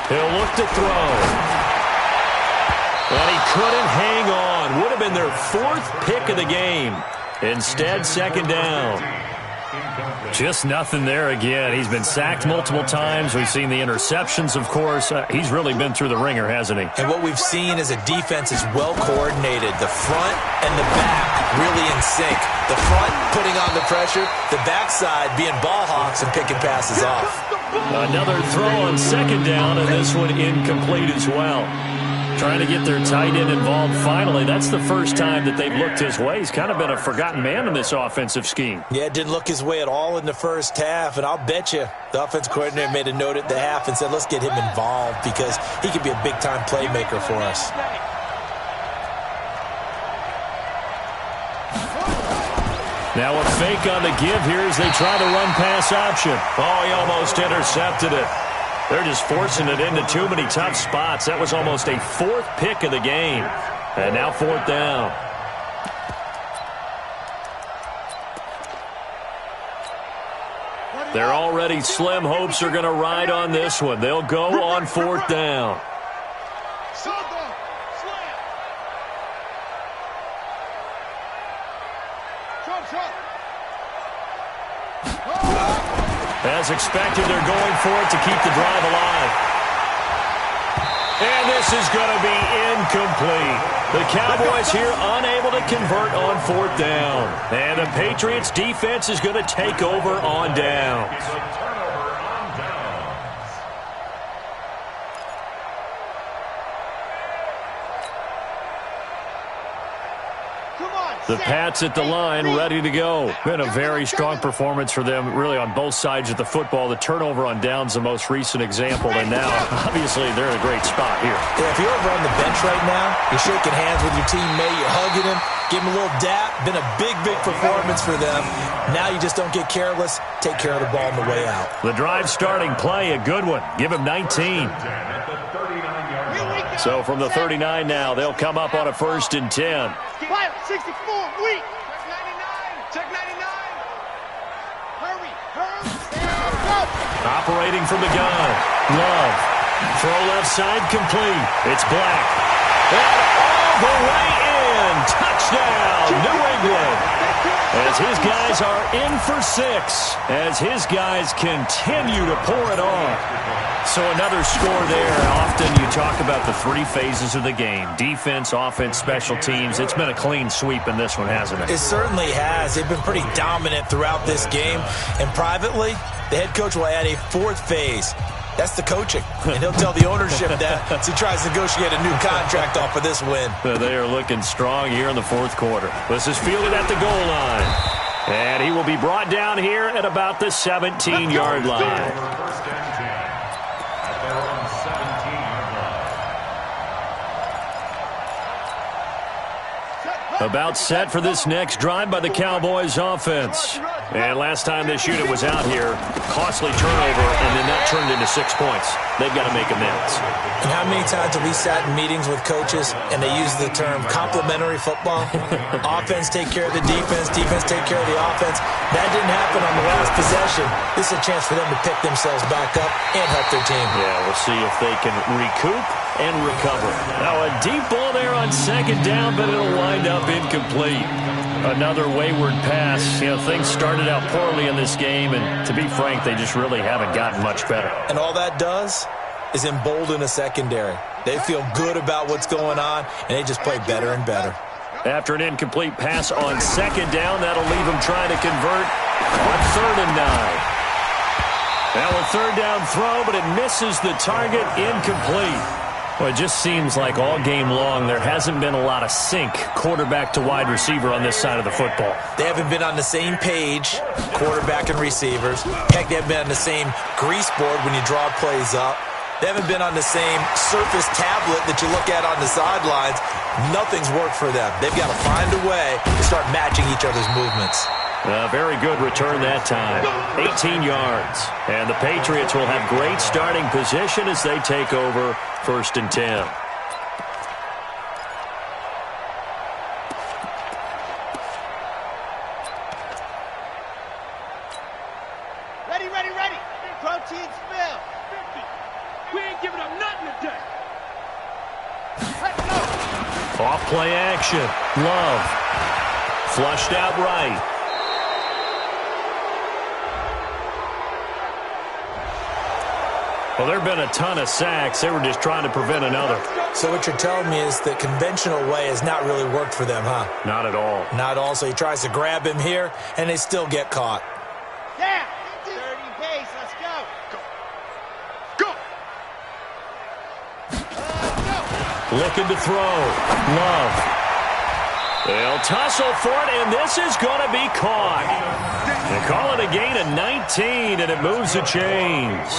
He'll look to throw. And he couldn't hang on. Would have been their 4th pick of the game. Instead, 2nd down. Just nothing there again. He's been sacked multiple times. We've seen the interceptions, of course. He's really been through the ringer, hasn't he? And what we've seen is a defense is well coordinated. The front and the back really in sync. The front putting on the pressure. The backside being ball hawks and picking passes off. Another throw on 2nd down, and this one incomplete as well. Trying to get their tight end involved finally. That's the first time that they've looked his way. He's kind of been a forgotten man in this offensive scheme. Yeah, it didn't look his way at all in the first half, and I'll bet you the offense coordinator made a note at the half and said, let's get him involved because he could be a big-time playmaker for us. Now a fake on the give here as they try the run-pass option. Oh, he almost intercepted it. They're just forcing it into too many tough spots. That was almost a fourth pick of the game. And now fourth down. Their already slim hopes are going to ride on this one. They'll go on fourth down. As expected, they're going for it to keep the drive alive. And this is going to be incomplete. The Cowboys here unable to convert on fourth down. And the Patriots defense is going to take over on downs. The Pats at the line, ready to go. Been a very strong performance for them, really, on both sides of the football. The turnover on downs, the most recent example, and now, obviously, they're in a great spot here. Yeah, if you're over on the bench right now, you're shaking hands with your teammate, you're hugging him, give him a little dap. Been a big, big performance for them. Now you just don't get careless. Take care of the ball on the way out. The drive starting play, a good one. Give him 19. So from the 39 now, they'll come up on a 1st and 10. 64, weak. Check 99. Hurry. Operating from the gun. Love. Throw left side complete. It's Black. And all the way in. Touchdown, New England. As his guys are in for 6. As his guys continue to pour it on. So another score there. Often you talk about the 3 phases of the game. Defense, offense, special teams. It's been a clean sweep in this one, hasn't it? It certainly has. They've been pretty dominant throughout this game. And privately, the head coach will add a 4th phase. That's the coaching. And he'll tell the ownership that as he tries to negotiate a new contract off of this win. They are looking strong here in the 4th quarter. This is fielded at the goal line. And he will be brought down here at about the 17-yard line. About set for this next drive by the Cowboys offense. And last time this unit was out here, costly turnover, and then that turned into 6 points. They've got to make amends. And how many times have we sat in meetings with coaches and they use the term complementary football? Offense take care of the defense, defense take care of the offense. That didn't happen on the last possession. This is a chance for them to pick themselves back up and help their team. Yeah, we'll see if they can recoup and recover. Now a deep ball there on 2nd down, but it'll wind up incomplete. Another wayward pass. You know, things started out poorly in this game, and to be frank, they just really haven't gotten much better. And all that does is embolden a secondary. They feel good about what's going on, and they just play better and better. After an incomplete pass on 2nd down, that'll leave them trying to convert on 3rd and 9. Now a 3rd down throw, but it misses the target, incomplete. Well, it just seems like all game long there hasn't been a lot of sync quarterback to wide receiver on this side of the football. They haven't been on the same page, quarterback and receivers. Heck, they haven't been on the same grease board when you draw plays up. They haven't been on the same surface tablet that you look at on the sidelines. Nothing's worked for them. They've got to find a way to start matching each other's movements. A very good return that time. 18 yards. And the Patriots will have great starting position as they take over 1st and 10. Ready. Protein spill. 50. We ain't giving up nothing today. Let's go. Off play action. Love. Flushed out right. Well, there have been a ton of sacks. They were just trying to prevent another. So what you're telling me is the conventional way has not really worked for them, huh? Not at all. Not all. So he tries to grab him here, and they still get caught. Yeah. 30 pace. Let's go. Go. Looking to throw. Love. They'll tussle for it, and this is going to be caught. They call it a gain of 19, and it moves the chains.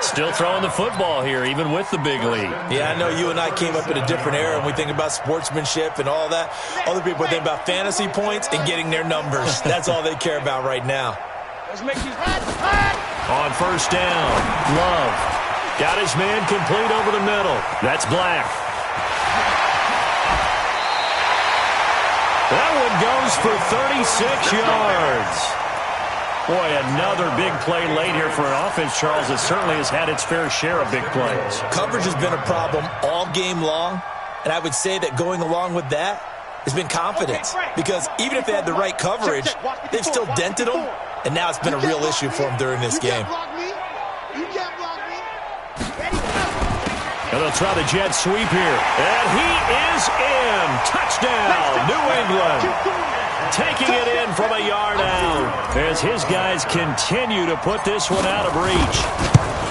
Still throwing the football here, even with the big lead. Yeah, I know you and I came up in a different era, and we think about sportsmanship and all that. Other people think about fantasy points and getting their numbers. That's all they care about right now. Let's make these hot. On first down, Love got his man complete over the middle. That's Black. That one goes for 36 yards. Boy, another big play late here for an offense, Charles, that certainly has had its fair share of big plays. Coverage has been a problem all game long, and I would say that going along with that has been confidence. Because even if they had the right coverage, they've still dented them, and now it's been a real issue for them during this game. You can't block me. And they'll try the jet sweep here. And he is in. Touchdown, New England. Taking it in from a yard out as his guys continue to put this one out of reach.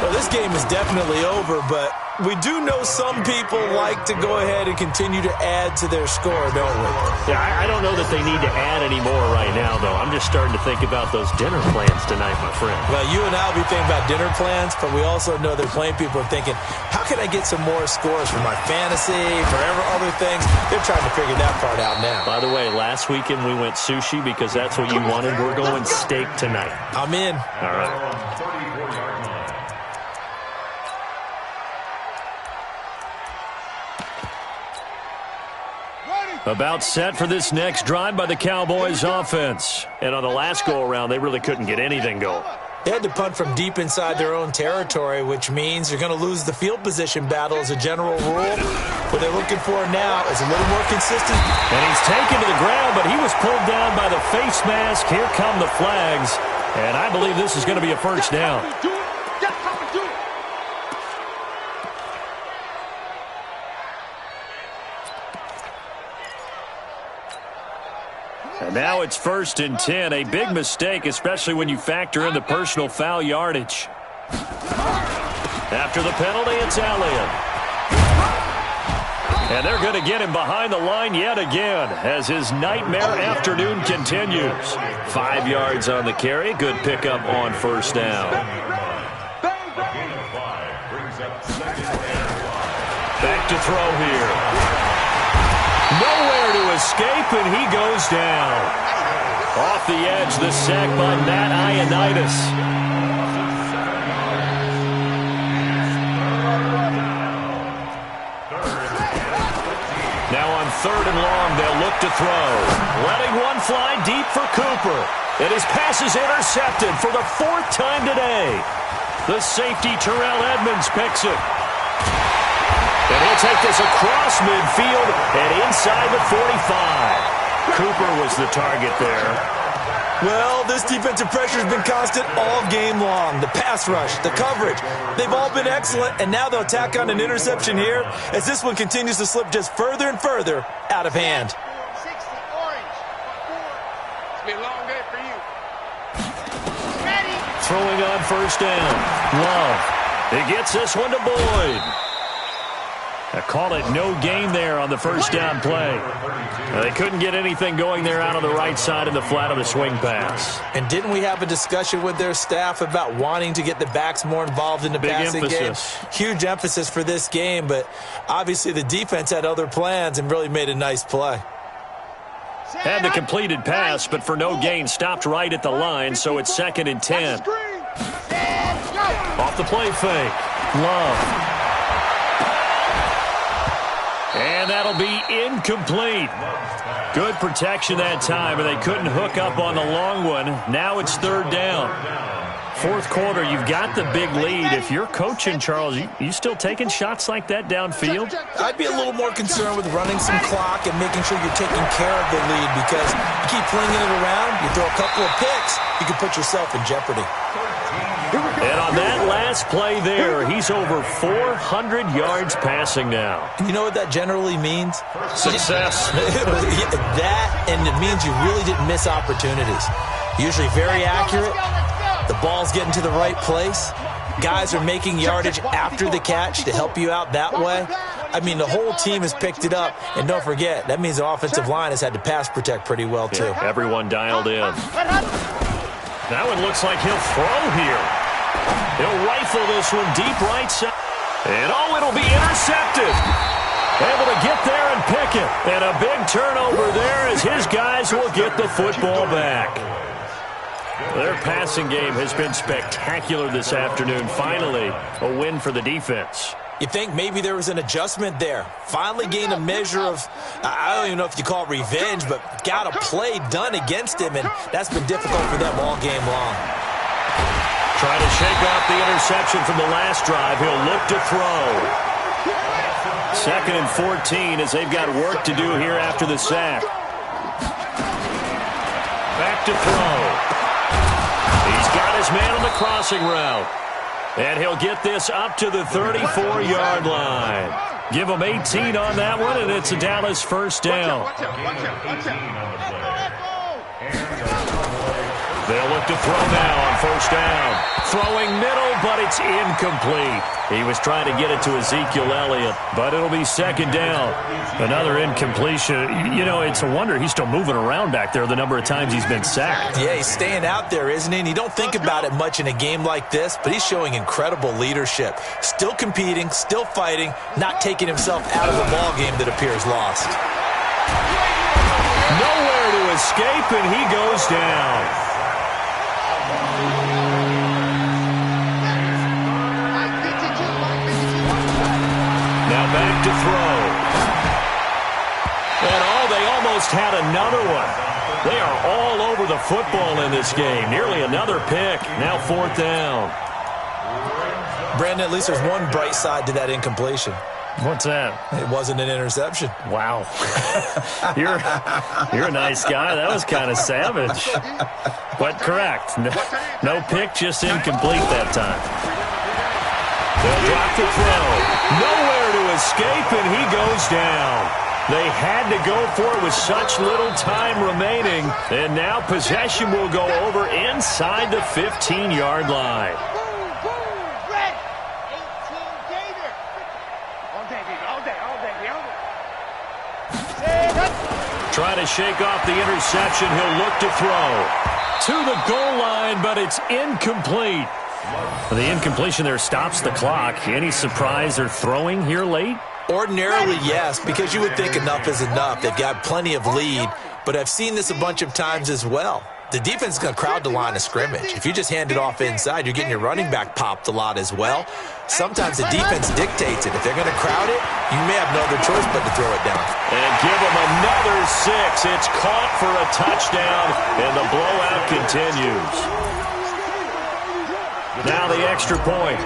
Well, this game is definitely over, but we do know some people like to go ahead and continue to add to their score, don't we? Yeah, I don't know that they need to add any more right now, though. I'm just starting to think about those dinner plans tonight, my friend. Well, you and I will be thinking about dinner plans, but we also know they're playing people are thinking, how can I get some more scores for my fantasy, for other things? They're trying to figure that part out now. By the way, last weekend we went sushi because that's what you wanted. We're going steak tonight. I'm in. All right. About set for this next drive by the Cowboys offense. And on the last go-around, they really couldn't get anything going. They had to punt from deep inside their own territory, which means you're going to lose the field position battle as a general rule. What they're looking for now is a little more consistent. And he's taken to the ground, but he was pulled down by the face mask. Here come the flags. And I believe this is going to be a first down. And now it's 1st and 10. A big mistake, especially when you factor in the personal foul yardage. After the penalty, it's Elliott. And they're going to get him behind the line yet again as his nightmare afternoon continues. 5 yards on the carry. Good pickup on first down. Back to throw here. Nowhere to escape, and he goes down. Off the edge, the sack by Matt Ioannidis. Now on 3rd and long, they'll look to throw. Letting one fly deep for Cooper. And his pass is intercepted for the 4th time today. The safety, Terrell Edmonds, picks it. And he'll take this across midfield and inside the 45. Cooper was the target there. Well, this defensive pressure has been constant all game long. The pass rush, the coverage, they've all been excellent, and now they'll tack on an interception here as this one continues to slip just further and further out of hand. 60 orange. It's been a long day for you. Ready. Throwing on first down. Love. He gets this one to Boyd. I call it no gain there on the first down play. They couldn't get anything going there out on the right side of the flat of the swing pass. And didn't we have a discussion with their staff about wanting to get the backs more involved in the passing game? Huge emphasis for this game, but obviously the defense had other plans and really made a nice play. Had the completed pass, but for no gain, stopped right at the line, so it's 2nd and 10. Off the play fake. Love. And that'll be incomplete. Good protection that time, and they couldn't hook up on the long one. Now it's 3rd down. 4th quarter, you've got the big lead. If you're coaching, Charles, you still taking shots like that downfield? I'd be a little more concerned with running some clock and making sure you're taking care of the lead, because you keep flinging it around, you throw a couple of picks, you can put yourself in jeopardy. And on that last play there, he's over 400 yards passing now. You know what that generally means? Success. That, and it means you really didn't miss opportunities. Usually very accurate. The ball's getting to the right place. Guys are making yardage after the catch to help you out that way. I mean, the whole team has picked it up. And don't forget, that means the offensive line has had to pass protect pretty well, too. Yeah, everyone dialed in. That one looks like he'll throw here. He'll rifle this one deep right side. And, oh, it'll be intercepted. Able to get there and pick it. And a big turnover there as his guys will get the football back. Their passing game has been spectacular this afternoon. Finally, a win for the defense. You think maybe there was an adjustment there. Finally gained a measure of, I don't even know if you call it revenge, but got a play done against him, and that's been difficult for them all game long. Trying to shake off the interception from the last drive. He'll look to throw. 2nd and 14 as they've got work to do here after the sack. Back to throw. He's got his man on the crossing route. And he'll get this up to the 34-yard line. Give him 18 on that one, and it's a Dallas first down. They'll look to throw now on first down. Throwing middle, but it's incomplete. He was trying to get it to Ezekiel Elliott, but it'll be 2nd down. Another incompletion. You know, it's a wonder he's still moving around back there the number of times he's been sacked. Yeah, he's staying out there, isn't he? And you don't think about it much in a game like this, but he's showing incredible leadership. Still competing, still fighting, not taking himself out of a ball game that appears lost. Nowhere to escape, and he goes down. Now back to throw. And they almost had another one. They are all over the football in this game. Nearly another pick. Now 4th down. Brandon, at least there's one bright side to that incompletion. What's that? It wasn't an interception. Wow. You're a nice guy. That was kind of savage. But correct. No pick, just incomplete that time. They'll drop the throw. Nowhere to escape, and he goes down. They had to go for it with such little time remaining. And now possession will go over inside the 15-yard line. Trying to shake off the interception. He'll look to throw to the goal line, but it's incomplete. The incompletion there stops the clock. Any surprise they're throwing here late? Ordinarily, yes, because you would think enough is enough. They've got plenty of lead, but I've seen this a bunch of times as well. The defense is going to crowd the line of scrimmage. If you just hand it off inside, you're getting your running back popped a lot as well. Sometimes the defense dictates it. If they're going to crowd it, you may have no other choice but to throw it down. And give them another 6. It's caught for a touchdown, and the blowout continues. Now the extra point.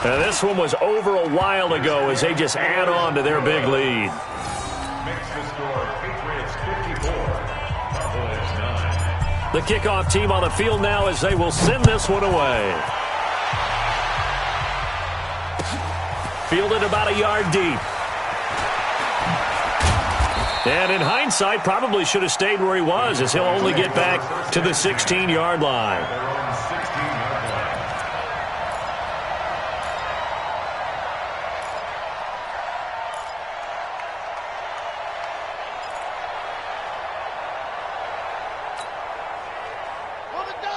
Now this one was over a while ago as they just add on to their big lead. The kickoff team on the field now as they will send this one away. Fielded about a yard deep. And in hindsight, probably should have stayed where he was as he'll only get back to the 16-yard line.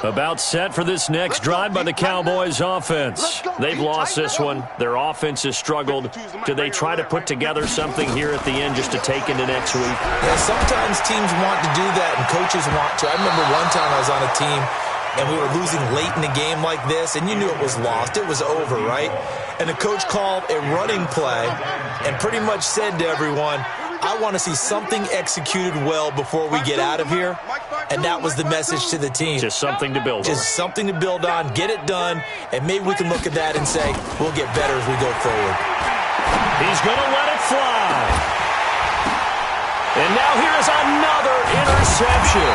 About set for this next drive by the Cowboys offense. They've lost this one. Their offense has struggled. Do they try to put together something here at the end just to take into next week? Yeah, sometimes teams want to do that and coaches want to. I remember one time I was on a team and we were losing late in the game like this, and you knew it was lost. It was over, right? And the coach called a running play and pretty much said to everyone, I want to see something executed well before we get out of here. And that was the message to the team. Just something to build on. Just something to build on, get it done, and maybe we can look at that and say, we'll get better as we go forward. He's going to let it fly. And now here's another interception.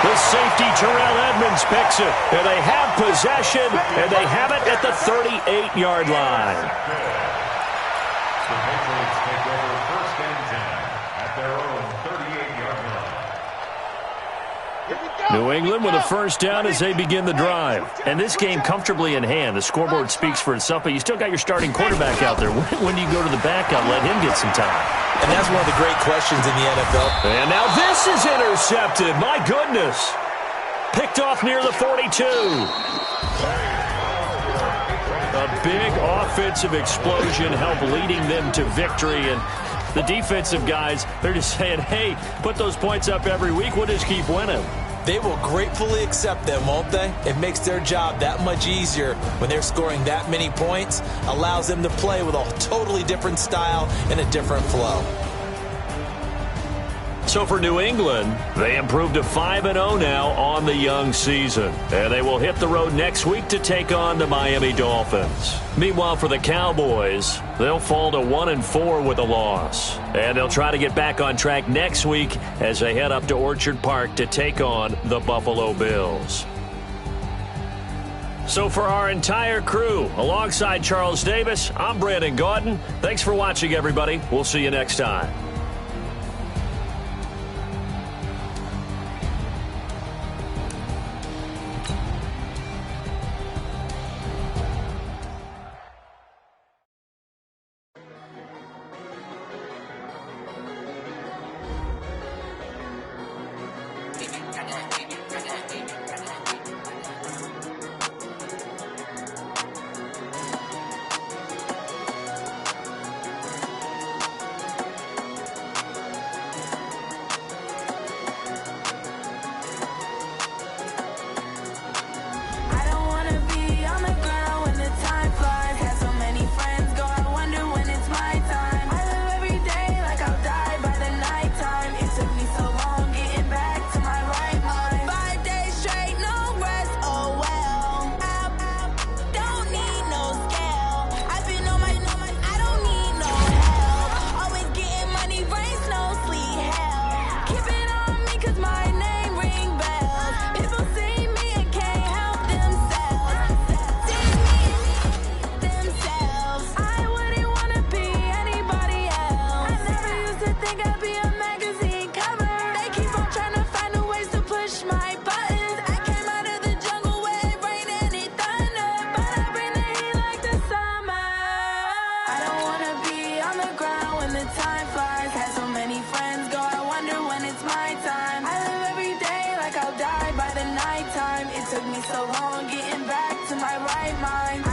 The safety, Terrell Edmonds, picks it. And they have possession, and they have it at the 38-yard line. The Patriots take over 1st and 10 at their own 38-yard line. Here we go! New England with a first down as they begin the drive. And this game comfortably in hand. The scoreboard speaks for itself, but you still got your starting quarterback out there. When do you go to the backup, let him get some time? And that's one of the great questions in the NFL. And now this is intercepted. My goodness. Picked off near the 42. A big offensive explosion helped leading them to victory. And the defensive guys, they're just saying, hey, put those points up every week. We'll just keep winning. They will gratefully accept them, won't they? It makes their job that much easier when they're scoring that many points. Allows them to play with a totally different style and a different flow. So for New England, they improved to 5-0 now on the young season. And they will hit the road next week to take on the Miami Dolphins. Meanwhile, for the Cowboys, they'll fall to 1-4 with a loss. And they'll try to get back on track next week as they head up to Orchard Park to take on the Buffalo Bills. So for our entire crew, alongside Charles Davis, I'm Brandon Gaudin. Thanks for watching, everybody. We'll see you next time. Took me so long getting back to my right mind.